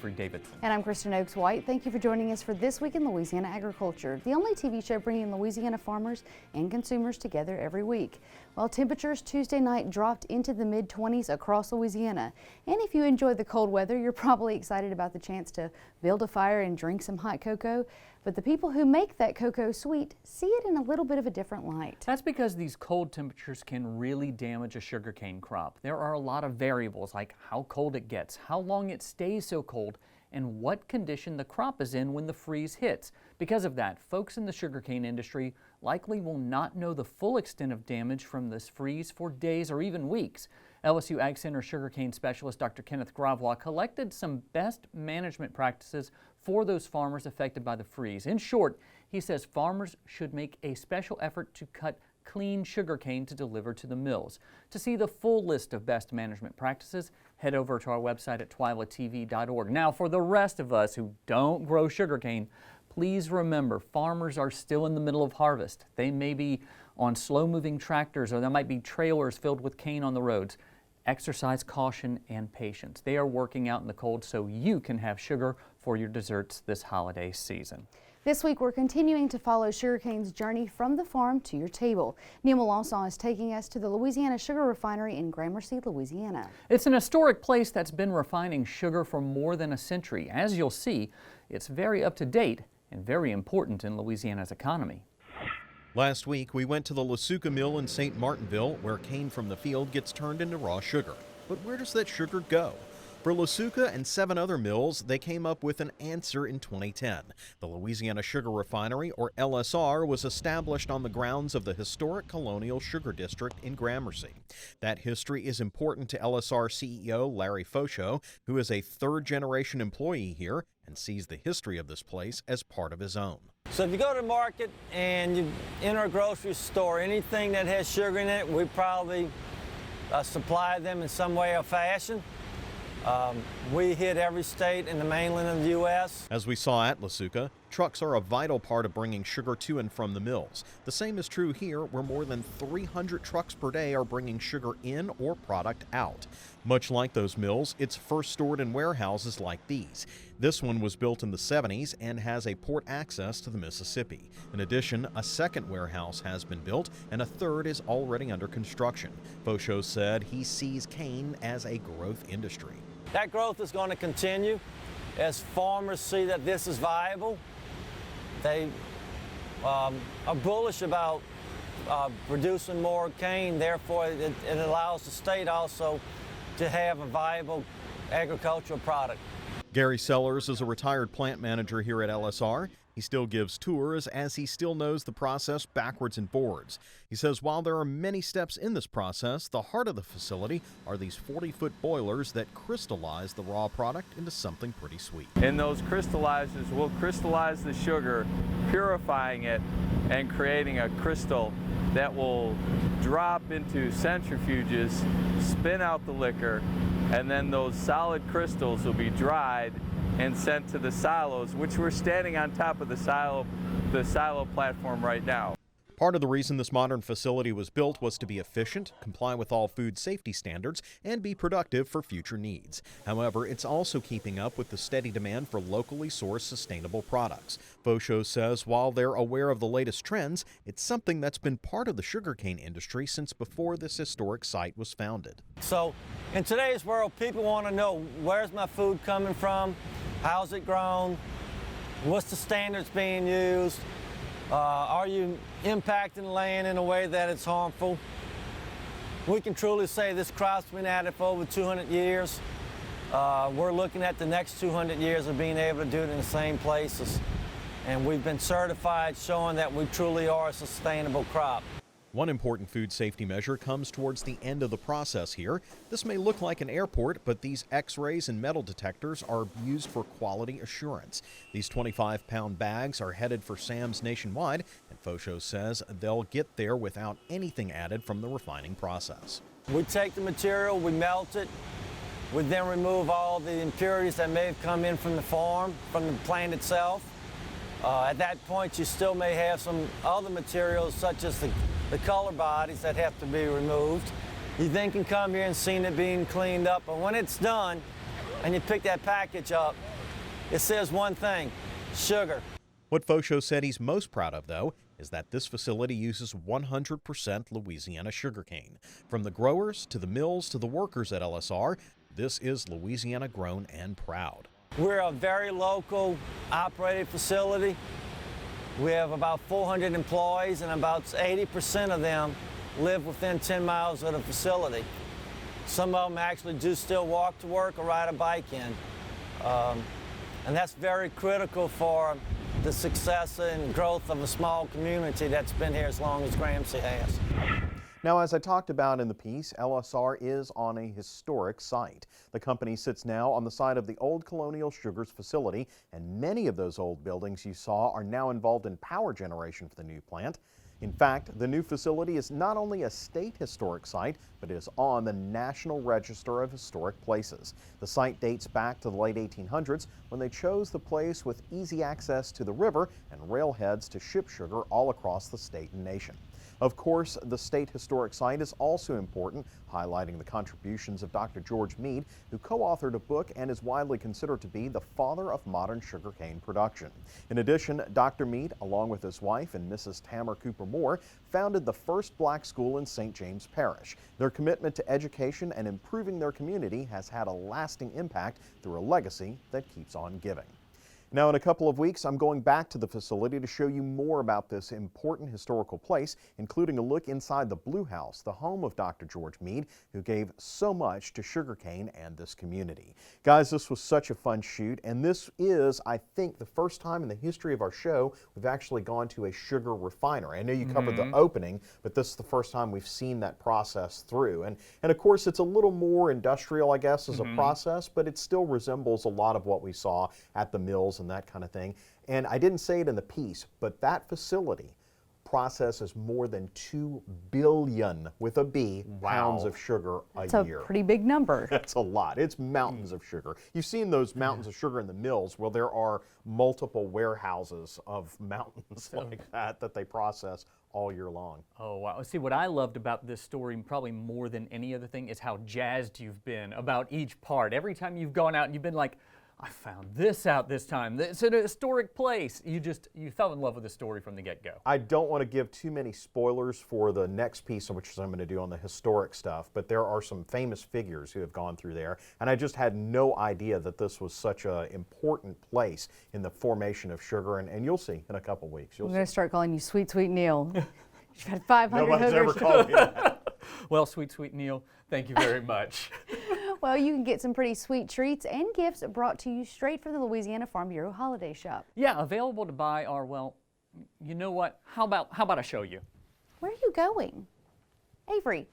Avery David. And I'm Kristen Oaks White. Thank you for joining us for This Week in Louisiana Agriculture, the only TV show bringing Louisiana farmers and consumers together every week. Well, temperatures Tuesday night dropped into the mid-20s across Louisiana. And if you enjoy the cold weather, you're probably excited about the chance to build a fire and drink some hot cocoa. But the people who make that cocoa sweet see it in a little bit of a different light. That's because these cold temperatures can really damage a sugarcane crop. There are a lot of variables like how cold it gets, how long it stays so cold, and what condition the crop is in when the freeze hits. Because of that, folks in the sugarcane industry likely will not know the full extent of damage from this freeze for days or even weeks. LSU Ag Center sugarcane specialist Dr. Kenneth Gravois collected some best management practices for those farmers affected by the freeze. In short, he says farmers should make a special effort to cut clean sugarcane to deliver to the mills. To see the full list of best management practices, head over to our website at twilatv.org. Now, for the rest of us who don't grow sugarcane, please remember farmers are still in the middle of harvest. They may be on slow-moving tractors, or there might be trailers filled with cane on the roads. Exercise caution and patience. They are working out in the cold so you can have sugar for your desserts this holiday season. This week, we're continuing to follow sugarcane's journey from the farm to your table. Neil Melanson is taking us to the Louisiana Sugar Refinery in Gramercy, Louisiana. It's an historic place that's been refining sugar for more than a century. As you'll see, it's very up to date and very important in Louisiana's economy. Last week, we went to the Lasuka Mill in St. Martinville, where cane from the field gets turned into raw sugar. But where does that sugar go? For Lasuka and 7 other mills, they came up with an answer in 2010. The Louisiana Sugar Refinery, or LSR, was established on the grounds of the historic Colonial Sugar District in Gramercy. That history is important to LSR CEO Larry Fauchot, who is a third-generation employee here and sees the history of this place as part of his own. So if you go to the market and you enter a grocery store, anything that has sugar in it, we probably supply them in some way or fashion. We hit every state in the mainland of the U.S. As we saw at Lasuka, trucks are a vital part of bringing sugar to and from the mills. The same is true here, where more than 300 trucks per day are bringing sugar in or product out. Much like those mills, it's first stored in warehouses like these. This one was built in the 70s and has a port access to the Mississippi. In addition, a second warehouse has been built and a third is already under construction. Fauchot said he sees cane as a growth industry. That growth is going to continue as farmers see that this is viable. They are bullish about producing more cane, therefore it allows the state also to have a viable agricultural product. Gary Sellers is a retired plant manager here at LSR. He still gives tours as he still knows the process backwards and forwards. He says while there are many steps in this process, the heart of the facility are these 40-foot boilers that crystallize the raw product into something pretty sweet. And those crystallizers will crystallize the sugar, purifying it and creating a crystal that will drop into centrifuges, spin out the liquor, and then those solid crystals will be dried and sent to the silos, which we're standing on top of the silo platform right now. Part of the reason this modern facility was built was to be efficient, comply with all food safety standards, and be productive for future needs. However, it's also keeping up with the steady demand for locally sourced sustainable products. Fauchot says while they're aware of the latest trends, it's something that's been part of the sugarcane industry since before this historic site was founded. So in today's world, people want to know, where's my food coming from? How's it grown? What's the standards being used? Are you impacting the land in a way that it's harmful? We can truly say this crop's been at it for over 200 years. We're looking at the next 200 years of being able to do it in the same places. And we've been certified showing that we truly are a sustainable crop. One important food safety measure comes towards the end of the process here. This may look like an airport, but these X-rays and metal detectors are used for quality assurance. These 25-pound bags are headed for Sam's nationwide, and Fauchot says they'll get there without anything added from the refining process. We take the material, we melt it, we then remove all the impurities that may have come in from the farm, from the plant itself. At that point, you still may have some other materials, such as the color bodies that have to be removed. You then can come here and see it being cleaned up. But when it's done and you pick that package up, it says one thing: sugar. What Fosho said he's most proud of, though, is that this facility uses 100% Louisiana sugarcane. From the growers to the mills to the workers at LSR, this is Louisiana grown and proud. We're a very local operated facility. We have about 400 employees, and about 80% of them live within 10 miles of the facility. Some of them actually do still walk to work or ride a bike in. And that's very critical for the success and growth of a small community that's been here as long as Gramercy has. Now, as I talked about in the piece, LSR is on a historic site. The company sits now on the site of the old Colonial Sugars facility, and many of those old buildings you saw are now involved in power generation for the new plant. In fact, the new facility is not only a state historic site, but is on the National Register of Historic Places. The site dates back to the late 1800s when they chose the place with easy access to the river and railheads to ship sugar all across the state and nation. Of course, the state historic site is also important, highlighting the contributions of Dr. George Meade, who co-authored a book and is widely considered to be the father of modern sugarcane production. In addition, Dr. Meade, along with his wife and Mrs. Tamara Cooper Moore, founded the first black school in St. James Parish. Their commitment to education and improving their community has had a lasting impact through a legacy that keeps on giving. Now, in a couple of weeks, I'm going back to the facility to show you more about this important historical place, including a look inside the Blue House, the home of Dr. George Meade, who gave so much to sugarcane and this community. Guys, this was such a fun shoot, and this is, I think, the first time in the history of our show we've actually gone to a sugar refinery. I know you covered the opening, but this is the first time we've seen that process through. And of course, it's a little more industrial, I guess, as a process, but it still resembles a lot of what we saw at the mills and that kind of thing. And I didn't say it in the piece, but that facility processes more than 2 billion, with a B, pounds of sugar a year. That's a pretty big number. That's a lot. It's mountains of sugar. You've seen those mountains of sugar in the mills. Well, there are multiple warehouses of mountains like that they process all year long. Oh, wow. See, what I loved about this story, probably more than any other thing, is how jazzed you've been about each part. Every time you've gone out and you've been like, I found this out this time. It's an historic place. You fell in love with the story from the get-go. I don't want to give too many spoilers for the next piece, which I'm going to do on the historic stuff, but there are some famous figures who have gone through there, and I just had no idea that this was such an important place in the formation of sugar, and you'll see in a couple weeks. I'm going to start calling you Sweet, Sweet Neil. You've had 500 Nobody's ever hookers. called me that. Well, sweet, sweet Neil, thank you very much. Well, you can get some pretty sweet treats and gifts brought to you straight from the Louisiana Farm Bureau Holiday Shop. Yeah, available to buy are, well, you know what? How about I show you? Where are you going? Avery.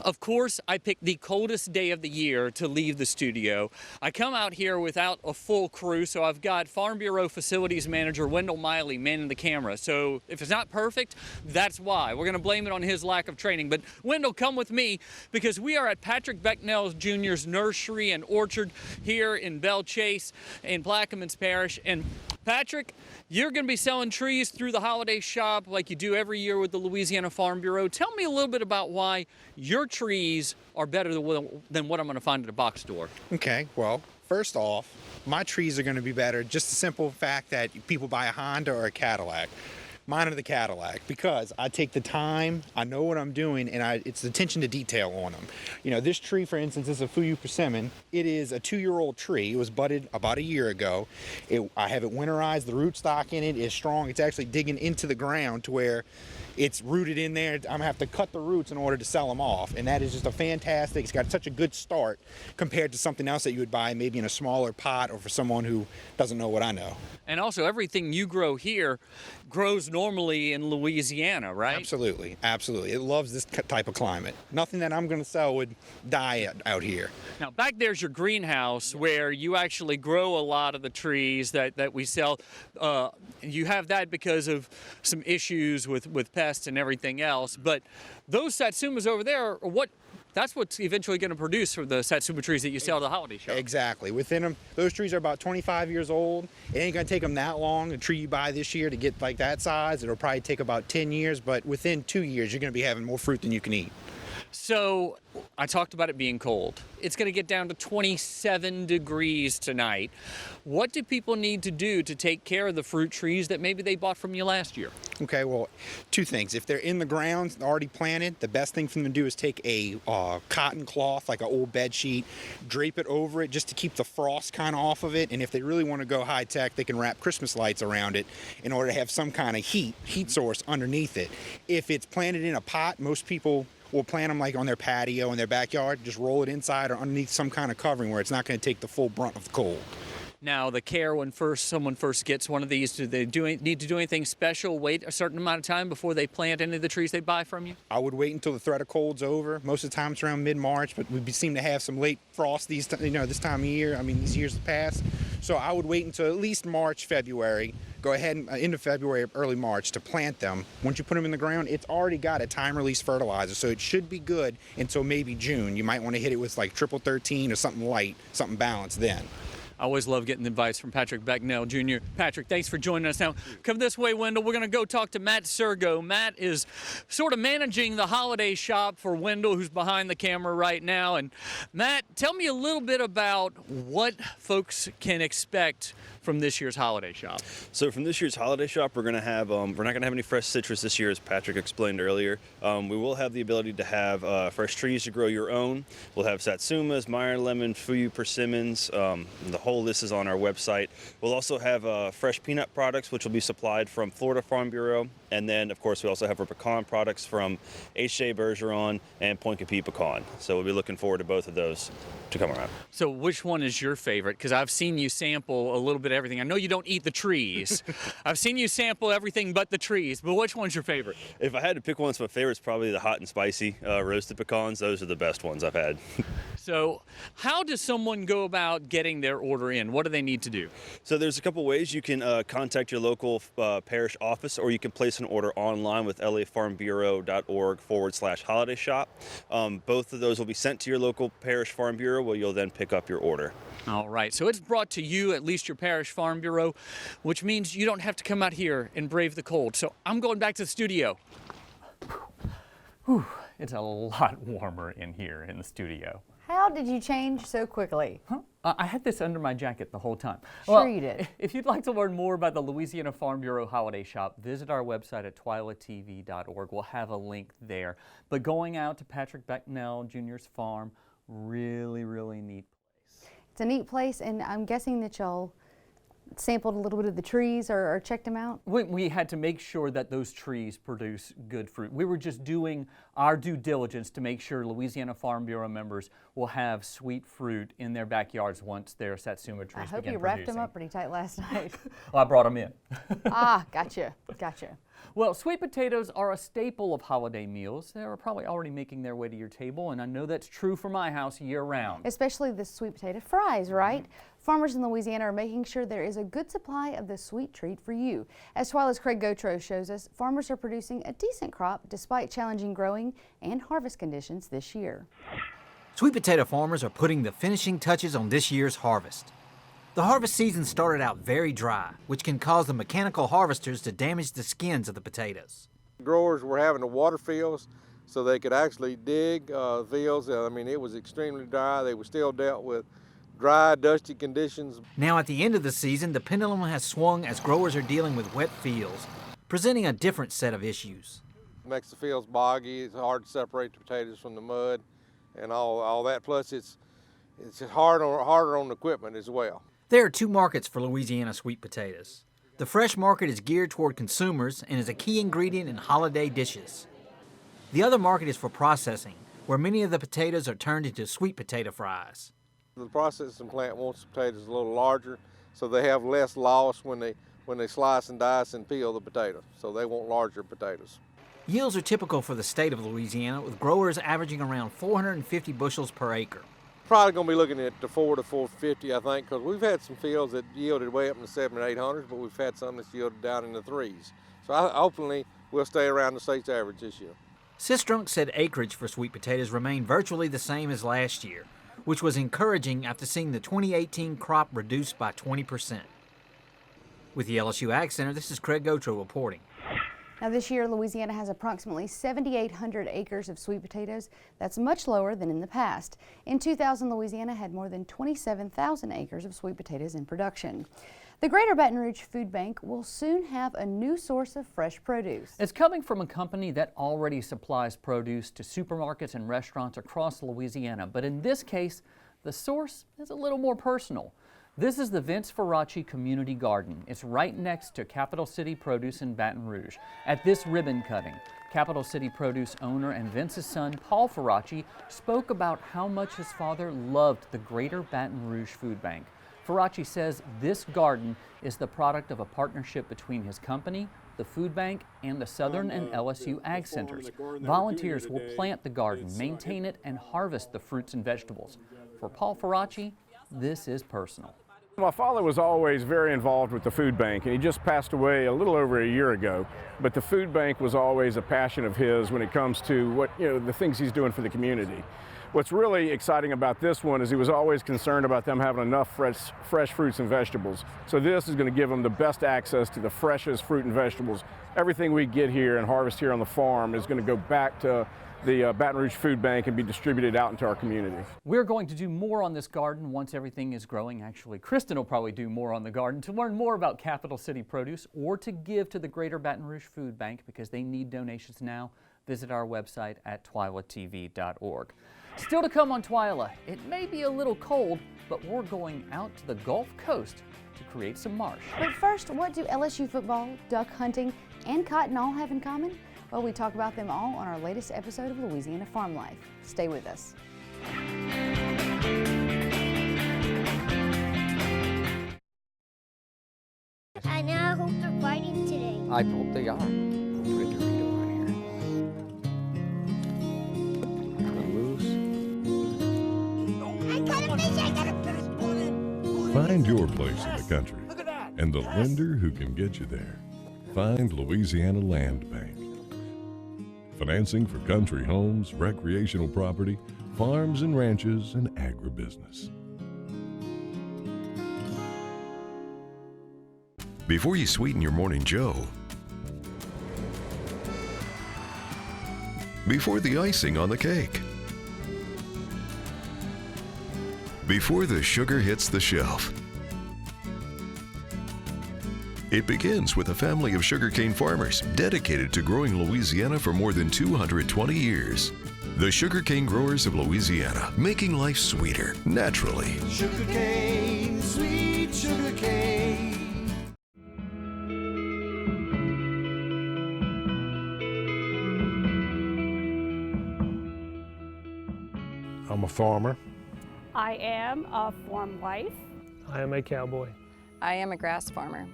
Of course, I picked the coldest day of the year to leave the studio. I come out here without a full crew, so I've got Farm Bureau Facilities Manager Wendell Miley manning the camera. So if it's not perfect, that's why. We're going to blame it on his lack of training. But Wendell, come with me, because we are at Patrick Becknell Jr.'s Nursery and Orchard here in Belle Chase in Plaquemines Parish. And Patrick, you're going to be selling trees through the holiday shop like you do every year with the Louisiana Farm Bureau. Tell me a little bit about why your trees are better than what I'm going to find at a box store. Okay, well, first off, my trees are going to be better. Just the simple fact that people buy a Honda or a Cadillac. Mine are the Cadillac because I take the time, I know what I'm doing, and it's the attention to detail on them. You know, this tree, for instance, is a Fuyu persimmon. It is a 2-year-old tree. It was budded about a year ago. I have it winterized. The rootstock in it is strong. It's actually digging into the ground to where it's rooted in there. I'm gonna have to cut the roots in order to sell them off, and that is just a fantastic. It's got such a good start compared to something else that you would buy maybe in a smaller pot or for someone who doesn't know what I know. And also, everything you grow here grows normally in Louisiana, right? Absolutely, absolutely. It loves this type of climate. Nothing that I'm going to sell would die out here. Now, back there's your greenhouse where you actually grow a lot of the trees that we sell. You have that because of some issues with pests and everything else. But those satsumas over there, that's what's eventually going to produce for the satsuma trees that you sell at the holiday show. Exactly. Within them, those trees are about 25 years old. It ain't going to take them that long. A tree you buy this year to get like that size, it'll probably take about 10 years. But within 2 years, you're going to be having more fruit than you can eat. So I talked about it being cold. It's going to get down to 27 degrees tonight. What do people need to do to take care of the fruit trees that maybe they bought from you last year? Okay, well, two things. If they're in the ground, already planted, the best thing for them to do is take a cotton cloth, like an old bed sheet, drape it over it just to keep the frost kind of off of it. And if they really want to go high tech, they can wrap Christmas lights around it in order to have some kind of heat source underneath it. If it's planted in a pot, most people will plant them like on their patio in their backyard, just roll it inside or underneath some kind of covering where it's not going to take the full brunt of the cold. Now, the care when someone first gets one of these, do they need to do anything special, wait a certain amount of time before they plant any of the trees they buy from you? I would wait until the threat of cold's over. Most of the time it's around mid-March, but we seem to have some late frost this time of year. I mean, these years past. So I would wait until at least March, February. Go ahead and into February, early March to plant them. Once you put them in the ground, it's already got a time-release fertilizer, so it should be good until maybe June. You might want to hit it with like triple 13 or something light, something balanced then. I always love getting advice from Patrick Becknell Jr. Patrick, thanks for joining us. Now, come this way, Wendell. We're going to go talk to Matt Sergo. Matt is sort of managing the holiday shop for Wendell, who's behind the camera right now. And Matt, tell me a little bit about what folks can expect from this year's holiday shop. So from this year's holiday shop, we're gonna have we're not gonna have any fresh citrus this year, as Patrick explained earlier. We will have the ability to have fresh trees to grow your own. We'll have satsumas, Meyer lemon, fuyu persimmons. The whole list is on our website. We'll also have fresh peanut products, which will be supplied from Florida Farm Bureau, and then of course we also have our pecan products from H.J. Bergeron and Point Capit Pecan. So we'll be looking forward to both of those to come around. So which one is your favorite? Because I've seen you sample a little bit of everything. I know you don't eat the trees. I've seen you sample everything but the trees, but which one's your favorite? If I had to pick one, my favorite is probably the hot and spicy roasted pecans. Those are the best ones I've had. So how does someone go about getting their order in? What do they need to do? So there's a couple ways. You can contact your local parish office, or you can place an order online with lafarmbureau.org/holiday shop. Both of those will be sent to your local parish farm bureau, where you'll then pick up your order. All right, so it's brought to you, at least your parish farm bureau, which means you don't have to come out here and brave the cold. So I'm going back to the studio. Whew, it's a lot warmer in here in the studio. How did you change so quickly? Huh? I had this under my jacket the whole time. Sure you did. If you'd like to learn more about the Louisiana Farm Bureau Holiday Shop, visit our website at twilatv.org. We'll have a link there. But going out to Patrick Becknell Jr.'s farm, really, really neat place. It's a neat place, and I'm guessing that y'all sampled a little bit of the trees or checked them out? We had to make sure that those trees produce good fruit. We were just doing our due diligence to make sure Louisiana Farm Bureau members will have sweet fruit in their backyards once their satsuma trees begin producing. I hope you wrapped them up pretty tight last night. Well, I brought them in. Ah, gotcha. Well, sweet potatoes are a staple of holiday meals. They're probably already making their way to your table, and I know that's true for my house year-round. Especially the sweet potato fries, right? Farmers in Louisiana are making sure there is a good supply of this sweet treat for you. As Twila's Craig Gautreaux shows us, farmers are producing a decent crop despite challenging growing and harvest conditions this year. Sweet potato farmers are putting the finishing touches on this year's harvest. The harvest season started out very dry, which can cause the mechanical harvesters to damage the skins of the potatoes. Growers were having to water fields so they could actually dig fields. I mean, it was extremely dry. They were still dealt with dry, dusty conditions. Now at the end of the season, the pendulum has swung as growers are dealing with wet fields, presenting a different set of issues. It makes the fields boggy. It's hard to separate the potatoes from the mud and all that. Plus, it's harder on the equipment as well. There are two markets for Louisiana sweet potatoes. The fresh market is geared toward consumers and is a key ingredient in holiday dishes. The other market is for processing, where many of the potatoes are turned into sweet potato fries. The processing plant wants the potatoes a little larger, so they have less loss when they slice and dice and peel the potato. So they want larger potatoes. Yields are typical for the state of Louisiana, with growers averaging around 450 bushels per acre. Probably going to be looking at the 4 to 450, I think, because we've had some fields that yielded way up in the 700 and 800s, but we've had some that's yielded down in the 3s. So hopefully we'll stay around the state's average this year. Sistrunk said acreage for sweet potatoes remained virtually the same as last year, which was encouraging after seeing the 2018 crop reduced by 20%. With the LSU Ag Center, this is Craig Gautreaux reporting. Now this year, Louisiana has approximately 7,800 acres of sweet potatoes. That's much lower than in the past. In 2000, Louisiana had more than 27,000 acres of sweet potatoes in production. The Greater Baton Rouge Food Bank will soon have a new source of fresh produce. It's coming from a company that already supplies produce to supermarkets and restaurants across Louisiana, but in this case, the source is a little more personal. This is the Vince Faraci Community Garden. It's right next to Capital City Produce in Baton Rouge. At this ribbon cutting, Capital City Produce owner and Vince's son, Paul Faraci, spoke about how much his father loved the Greater Baton Rouge Food Bank. Faraci says this garden is the product of a partnership between his company, the food bank, and the Southern and LSU Ag Centers. Volunteers will plant the garden, maintain it, and harvest the fruits and vegetables. For Paul Faraci, this is personal. My father was always very involved with the food bank, and he just passed away a little over a year ago. But the food bank was always a passion of his when it comes to the things he's doing for the community. What's really exciting about this one is he was always concerned about them having enough fresh fruits and vegetables. So this is going to give them the best access to the freshest fruit and vegetables. Everything we get here and harvest here on the farm is going to go back to the Baton Rouge Food Bank and be distributed out into our community. We're going to do more on this garden once everything is growing. Actually, Kristen will probably do more on the garden. To learn more about Capital City Produce or to give to the Greater Baton Rouge Food Bank because they need donations now, visit our website at twilatv.org. Still to come on Twila, it may be a little cold, but we're going out to the Gulf Coast to create some marsh. But first, what do LSU football, duck hunting, and cotton all have in common? Well, we talk about them all on our latest episode of Louisiana Farm Life. Stay with us. I now hope they're fighting today. I hope they are. Put a Dorito on here. I got a fish! I got a fish! Find your place in the country and the lender who can get you there. Find Louisiana Land Bank. Financing for country homes, recreational property, farms and ranches, and agribusiness. Before you sweeten your morning joe, before the icing on the cake, before the sugar hits the shelf, it begins with a family of sugarcane farmers dedicated to growing Louisiana for more than 220 years. The Sugarcane Growers of Louisiana, making life sweeter, naturally. Sugarcane, sweet sugarcane. I'm a farmer. I am a farm wife. I am a cowboy. I am a grass farmer.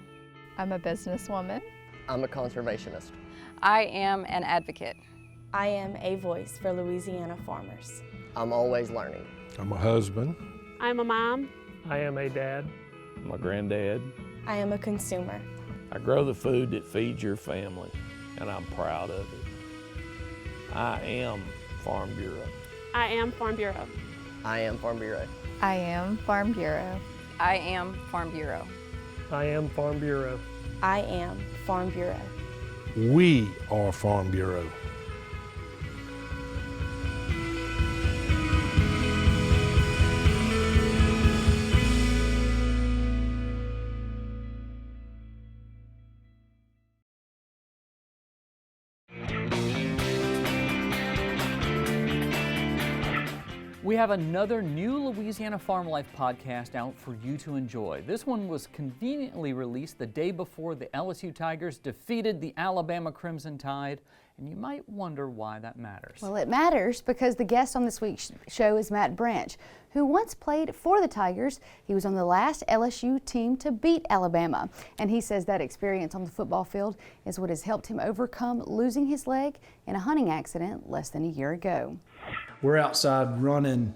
I'm a businesswoman. I'm a conservationist. I am an advocate. I am a voice for Louisiana farmers. I'm always learning. I'm a husband. I'm a mom. I am a dad. I'm a granddad. I am a consumer. I grow the food that feeds your family, and I'm proud of it. I am Farm Bureau. I am Farm Bureau. I am Farm Bureau. I am Farm Bureau. I am Farm Bureau. I am Farm Bureau. I am Farm Bureau. We are Farm Bureau. We have another new Louisiana Farm Life podcast out for you to enjoy. This one was conveniently released the day before the LSU Tigers defeated the Alabama Crimson Tide, and you might wonder why that matters. Well, it matters because the guest on this week's show is Matt Branch, who once played for the Tigers. He was on the last LSU team to beat Alabama, and he says that experience on the football field is what has helped him overcome losing his leg in a hunting accident less than a year ago. We're outside running,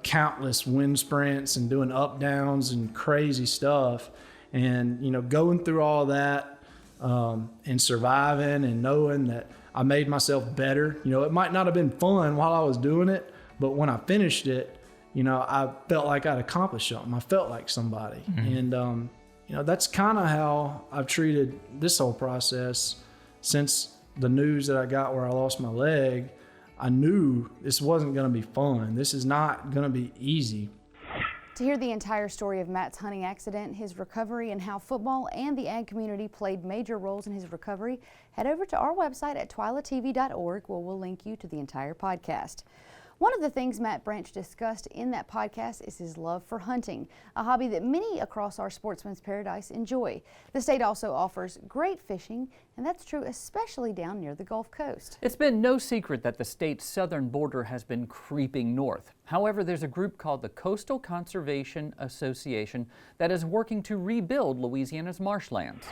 countless wind sprints and doing up downs and crazy stuff. And, going through all that and surviving and knowing that I made myself better. It might not have been fun while I was doing it, but when I finished it, I felt like I'd accomplished something. I felt like somebody. Mm-hmm. And, that's kind of how I've treated this whole process since the news that I got where I lost my leg, I knew this wasn't going to be fun. This is not going to be easy. To hear the entire story of Matt's hunting accident, his recovery, and how football and the ag community played major roles in his recovery, head over to our website at twilatv.org, where we'll link you to the entire podcast. One of the things Matt Branch discussed in that podcast is his love for hunting, a hobby that many across our Sportsman's Paradise enjoy. The state also offers great fishing, and that's true especially down near the Gulf Coast. It's been no secret that the state's southern border has been creeping north. However, there's a group called the Coastal Conservation Association that is working to rebuild Louisiana's marshlands.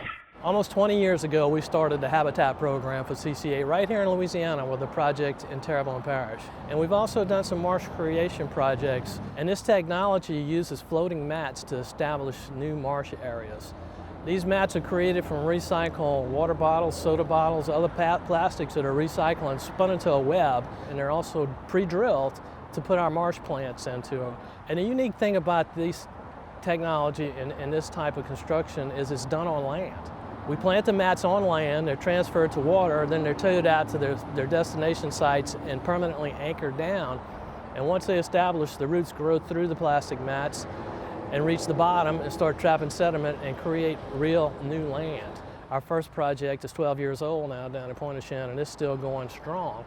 Almost 20 years ago, we started the Habitat program for CCA right here in Louisiana with a project in Terrebonne Parish. And we've also done some marsh creation projects, and this technology uses floating mats to establish new marsh areas. These mats are created from recycled water bottles, soda bottles, other plastics that are recycled and spun into a web, and they're also pre-drilled to put our marsh plants into them. And the unique thing about this technology and this type of construction is it's done on land. We plant the mats on land, they're transferred to water, then they're towed out to their destination sites and permanently anchored down. And once they establish, the roots grow through the plastic mats and reach the bottom and start trapping sediment and create real new land. Our first project is 12 years old now down at Point of Shannon, and it's still going strong.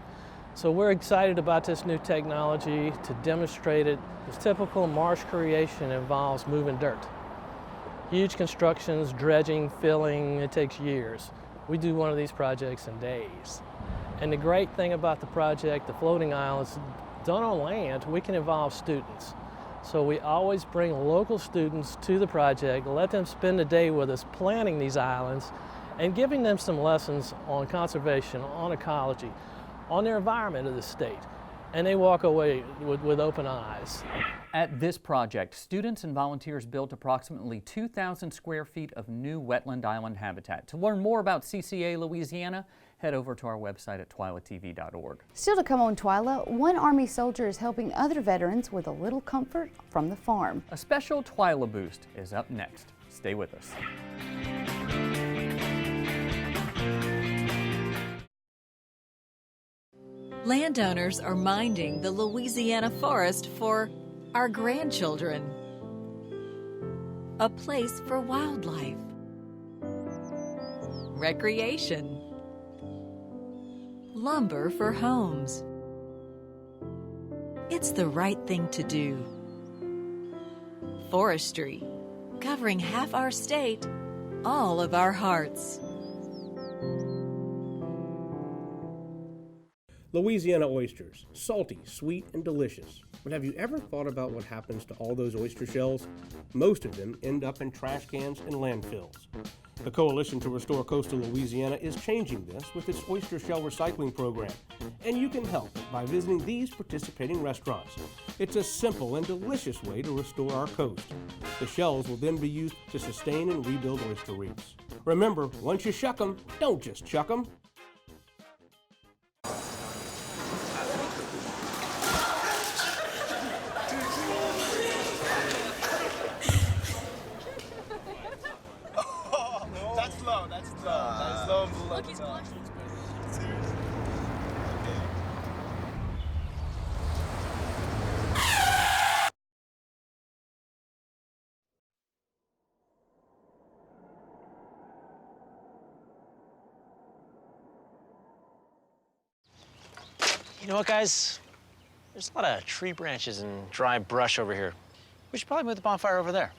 So we're excited about this new technology to demonstrate it. This typical marsh creation involves moving dirt. Huge constructions, dredging, filling, it takes years. We do one of these projects in days. And the great thing about the project, the floating islands, done on land, we can involve students. So we always bring local students to the project, let them spend the day with us planning these islands and giving them some lessons on conservation, on ecology, on their environment of the state. And they walk away with open eyes. At this project, students and volunteers built approximately 2,000 square feet of new wetland island habitat. To learn more about CCA Louisiana, head over to our website at twilatv.org. Still to come on Twila, one Army soldier is helping other veterans with a little comfort from the farm. A special Twila boost is up next. Stay with us. Landowners are minding the Louisiana forest for our grandchildren. A place for wildlife, recreation, lumber for homes. It's the right thing to do. Forestry, covering half our state, all of our hearts. Louisiana oysters, salty, sweet, and delicious. But have you ever thought about what happens to all those oyster shells? Most of them end up in trash cans and landfills. The Coalition to Restore Coastal Louisiana is changing this with its oyster shell recycling program. And you can help by visiting these participating restaurants. It's a simple and delicious way to restore our coast. The shells will then be used to sustain and rebuild oyster reefs. Remember, once you shuck them, don't just chuck them. You know what, guys? There's a lot of tree branches and dry brush over here. We should probably move the bonfire over there.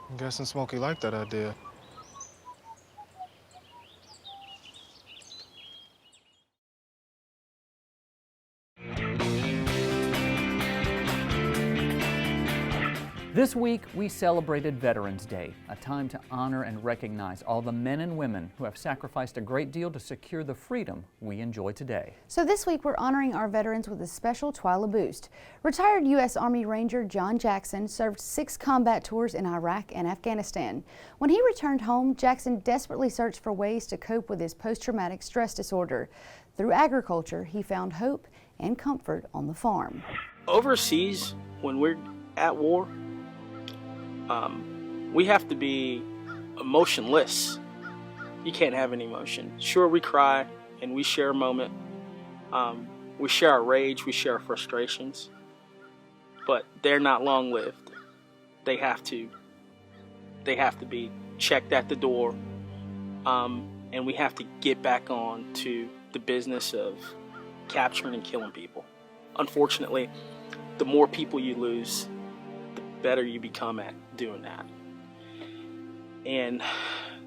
I'm guessing Smokey liked that idea. This week, we celebrated Veterans Day, a time to honor and recognize all the men and women who have sacrificed a great deal to secure the freedom we enjoy today. So this week, we're honoring our veterans with a special Twila boost. Retired U.S. Army Ranger John Jackson served 6 combat tours in Iraq and Afghanistan. When he returned home, Jackson desperately searched for ways to cope with his post-traumatic stress disorder. Through agriculture, he found hope and comfort on the farm. Overseas, when we're at war, we have to be emotionless. You can't have any emotion. Sure, we cry and we share a moment. We share our rage, we share our frustrations, but they're not long-lived. They have to be checked at the door, and we have to get back on to the business of capturing and killing people. Unfortunately, the more people you lose, the better you become at doing that. And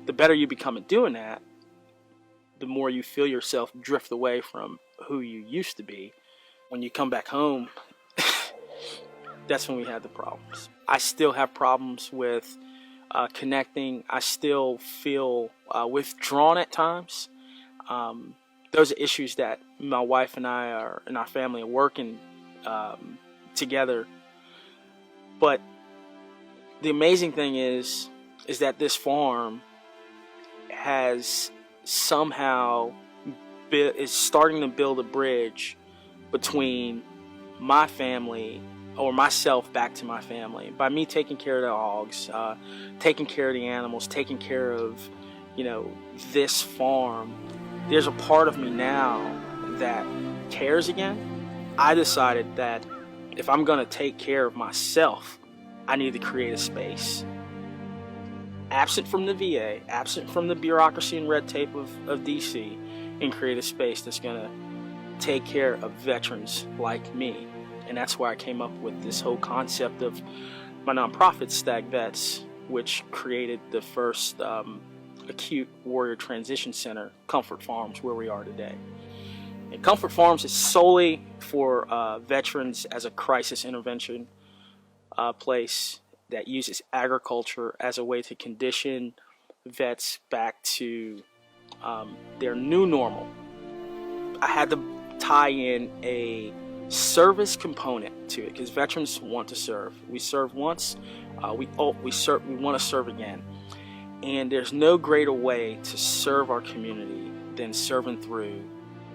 the better you become at doing that, the more you feel yourself drift away from who you used to be. When you come back home, that's when we have the problems. I still have problems with connecting. I still feel withdrawn at times. Those are issues that my wife and I and our family are working together. But the amazing thing is that this farm has somehow is starting to build a bridge between my family, or myself, back to my family, by me taking care of the hogs, taking care of the animals, taking care of, this farm. There's a part of me now that cares again. I decided that if I'm going to take care of myself, I need to create a space. Absent from the VA, absent from the bureaucracy and red tape of DC, and create a space that's going to take care of veterans like me. And that's why I came up with this whole concept of my nonprofit, Stag Vets, which created the first acute warrior transition center, Comfort Farms, where we are today. And Comfort Farms is solely for veterans as a crisis intervention place that uses agriculture as a way to condition vets back to their new normal. I had to tie in a service component to it because veterans want to serve. We serve once, we want to serve again. And there's no greater way to serve our community than serving through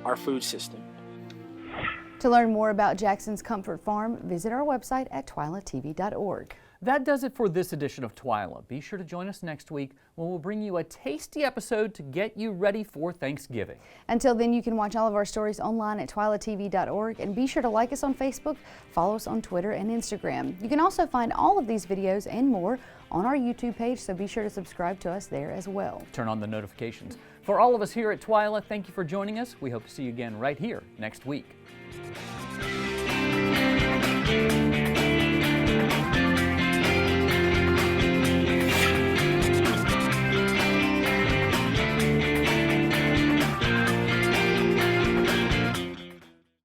our food system. To learn more about Jackson's Comfort Farm, visit our website at twilatv.org. That does it for this edition of Twila. Be sure to join us next week when we'll bring you a tasty episode to get you ready for Thanksgiving. Until then, you can watch all of our stories online at twilatv.org, and be sure to like us on Facebook, follow us on Twitter and Instagram. You can also find all of these videos and more on our YouTube page, so be sure to subscribe to us there as well. Turn on the notifications. For all of us here at Twila, thank you for joining us. We hope to see you again right here next week.